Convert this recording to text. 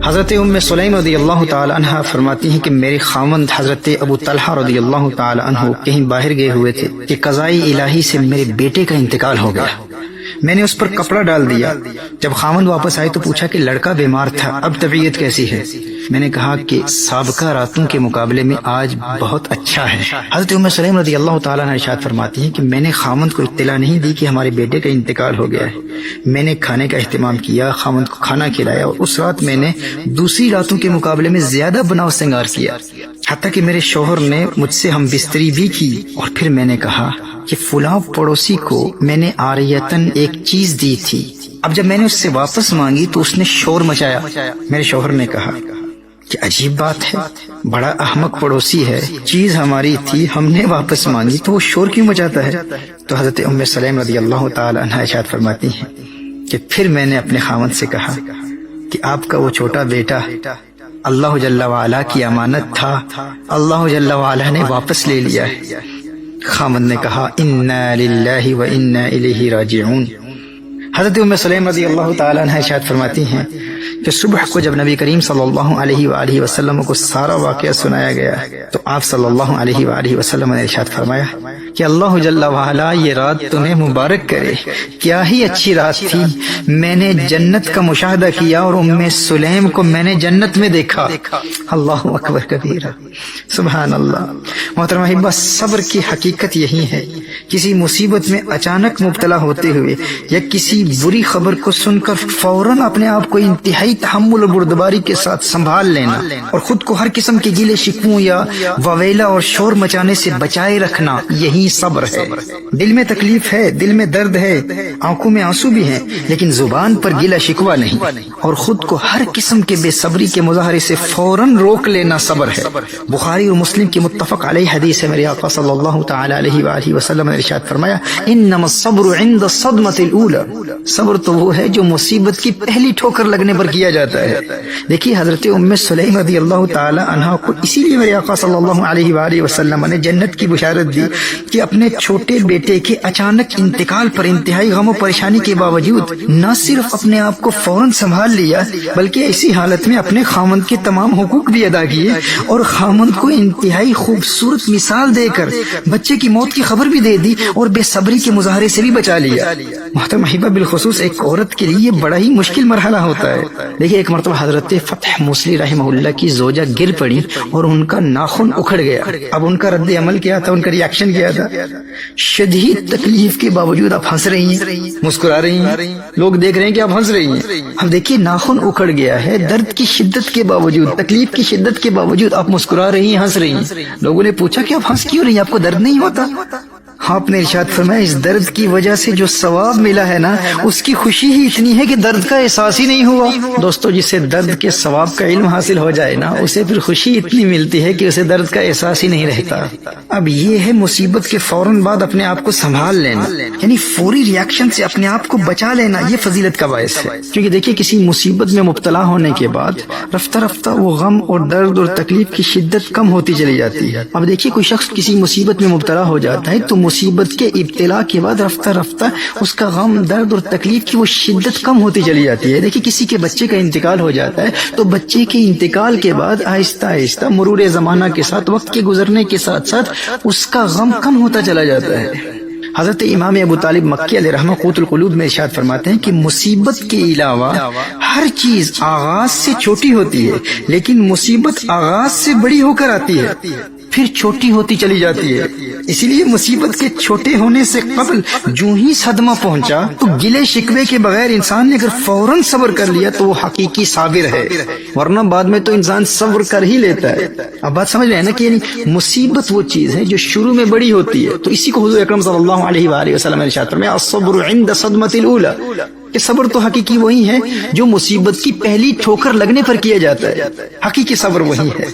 حضرت ام سلیم رضی اللہ تعالی عنہ فرماتی ہیں کہ میرے خاوند حضرت ابو طلحہ رضی اللہ تعالی عنہ کہیں باہر گئے ہوئے تھے کہ قضاء الہی سے میرے بیٹے کا انتقال ہو گیا۔ میں نے اس پر کپڑا ڈال دیا۔ جب خاوند واپس آئے تو پوچھا کہ لڑکا بیمار تھا، اب طبیعت کیسی ہے؟ میں نے کہا کہ سابقہ راتوں کے مقابلے میں آج بہت اچھا ہے۔ حضرت ام سلیم رضی اللہ تعالیٰ عنہ ارشاد فرماتی ہیں کہ میں نے خاوند کو اطلاع نہیں دی کہ ہمارے بیٹے کا انتقال ہو گیا ہے۔ میں نے کھانے کا اہتمام کیا، خاوند کو کھانا کھلایا، اور اس رات میں نے دوسری راتوں کے مقابلے میں زیادہ بناؤ سنگار کیا، حتیٰ کہ میرے شوہر نے مجھ سے ہم بستری بھی کی۔ اور پھر میں نے کہا کہ فلاں پڑوسی کو میں نے عاریتاً ایک چیز دی تھی، اب جب میں نے اس سے واپس مانگی تو اس نے شور مچایا۔ میرے شوہر نے کہا کہ عجیب بات ہے، بڑا احمق پڑوسی ہے، چیز ہماری تھی، ہم نے واپس مانگی تو وہ شور کیوں مچاتا ہے؟ تو حضرت ام سلیم رضی اللہ تعالی عنہا ارشاد فرماتی ہیں کہ پھر میں نے اپنے خاوند سے کہا کہ آپ کا وہ چھوٹا بیٹا اللہ جل وعلا کی امانت تھا، اللہ جل وعلا نے واپس لے لیا ہے۔ خاوند نے کہا انا للہ و انا الیہ راجعون۔ حضرت ام سلیم رضی اللہ تعالی عنہ ارشاد فرماتی ہیں کہ صبح کو جب نبی کریم صلی اللہ علیہ وآلہ وسلم کو سارا واقعہ سنایا گیا تو آپ صلی اللہ علیہ وآلہ وسلم نے ارشاد فرمایا کہ اللہ جل وعلا یہ رات تمہیں مبارک کرے، کیا ہی اچھی رات تھی، میں نے جنت کا مشاہدہ کیا اور ام سلیم کو میں نے جنت میں دیکھا۔ اللہ اکبر کبیرہ، سبحان اللہ۔ محترم احبہ، صبر کی حقیقت یہی ہے، کسی مصیبت میں اچانک مبتلا ہوتے ہوئے یا کسی بری خبر کو سن کر فوراً اپنے آپ کو انتہائی تحمل اور بردباری کے ساتھ سنبھال لینا اور خود کو ہر قسم کے گیلے شکووں یا وویلا اور شور مچانے سے بچائے رکھنا، یہی صبر ہے۔ دل میں تکلیف ہے، دل میں درد ہے، آنکھوں میں آنسو بھی ہیں، لیکن زبان پر گیلا شکوہ نہیں، اور خود کو ہر قسم کے بے صبری کے مظاہرے سے فوراً روک لینا صبر ہے۔ بخاری اور مسلم کی متفق علیہ حدیث ہے، میرے آقا صلی اللہ تعالی علیہ وآلہ وسلم نے ارشاد فرمایا انما الصبر عند الصدمة الاولى، صبر تو وہ ہے جو مصیبت کی پہلی ٹھوکر لگنے پر کیا جاتا ہے۔ دیکھیے حضرت ام سلیم رضی اللہ تعالی عنہا کو اسی لیے میرے آقا صلی اللہ علیہ وآلہ وسلم نے جنت کی بشارت دی کہ اپنے چھوٹے بیٹے کے اچانک انتقال پر انتہائی غم و پریشانی کے باوجود نہ صرف اپنے آپ کو فوراً سنبھال لیا بلکہ ایسی حالت میں اپنے خاوند کے تمام حقوق بھی ادا کیے اور خاوند کو انتہائی خوبصورت مثال دے کر بچے کی موت کی خبر بھی دے دی اور بے صبری کے مظاہرے سے بھی بچا لیا۔ محترم احبہ، بالخصوص ایک عورت کے لیے یہ بڑا ہی مشکل مرحلہ ہوتا ہے۔ دیکھیے ایک مرتبہ حضرت فتح موصلی رحمہ اللہ کی زوجہ گر پڑی اور ان کا ناخن اکھڑ گیا۔ اب ان کا رد عمل کیا تھا، ان کا ریاکشن کیا تھا؟ شدید تکلیف کے باوجود آپ ہنس رہی ہیں، مسکرا رہی ہیں، لوگ دیکھ رہے ہیں کہ آپ ہنس رہی ہیں۔ اب دیکھیے ناخن اکھڑ گیا ہے، درد کی شدت کے باوجود، تکلیف کی شدت کے باوجود آپ مسکرا رہی ہیں، ہنس رہی ہیں۔ لوگوں نے پوچھا کہ آپ ہنس کیوں رہی ہیں، آپ کو درد نہیں ہوتا؟ آپ نے ارشاد فرمایا اس درد کی وجہ سے جو ثواب ملا ہے نا، اس کی خوشی ہی اتنی ہے کہ درد کا احساس ہی نہیں ہوا۔ دوستو، جسے درد کے ثواب کا علم حاصل ہو جائے نا، اسے پھر خوشی اتنی ملتی ہے کہ اسے درد کا احساس ہی نہیں رہتا۔ اب یہ ہے مصیبت کے فوراً بعد اپنے آپ کو سنبھال لینا، یعنی فوری ریاکشن سے اپنے آپ کو بچا لینا، یہ فضیلت کا باعث ہے۔ کیونکہ دیکھیے کسی مصیبت میں مبتلا ہونے کے بعد رفتہ رفتہ وہ غم اور درد اور تکلیف کی شدت کم ہوتی چلی جاتی ہے۔ اب دیکھیے کوئی شخص کسی مصیبت میں مبتلا ہو جاتا ہے تو مصیبت کے ابتلا کے بعد رفتہ رفتہ اس کا غم، درد اور تکلیف کی وہ شدت کم ہوتی چلی جاتی ہے۔ دیکھیے کسی کے بچے کا انتقال ہو جاتا ہے تو بچے کے انتقال کے بعد آہستہ آہستہ مرور زمانہ کے ساتھ، وقت کے گزرنے کے ساتھ ساتھ اس کا غم کم ہوتا چلا جاتا ہے۔ حضرت امام ابو طالب مکی علیہ رحمہ قوت القلوب میں ارشاد فرماتے ہیں کہ مصیبت کے علاوہ ہر چیز آغاز سے چھوٹی ہوتی ہے لیکن مصیبت آغاز سے بڑی ہو کر آتی ہے، پھر چھوٹی ہوتی چلی جاتی ہے۔ اسی لیے مصیبت کے چھوٹے ہونے سے قبل جو ہی صدمہ پہنچا تو گلے شکوے کے بغیر انسان نے اگر فوراً صبر کر لیا تو وہ حقیقی صابر ہے، ورنہ بعد میں تو انسان صبر کر ہی لیتا ہے۔ اب بات سمجھ رہے ہیں نا کہ یعنی مصیبت وہ چیز ہے جو شروع میں بڑی ہوتی ہے، تو اسی کو حضور اکرم صلی اللہ علیہ وآلہ وسلم نے ارشاد فرمایا الصبر عند صدمۃ الاولی، کہ صبر تو حقیقی وہی ہے جو مصیبت کی پہلی ٹھوکر لگنے پر کیا جاتا ہے، حقیقی صبر وہی ہے۔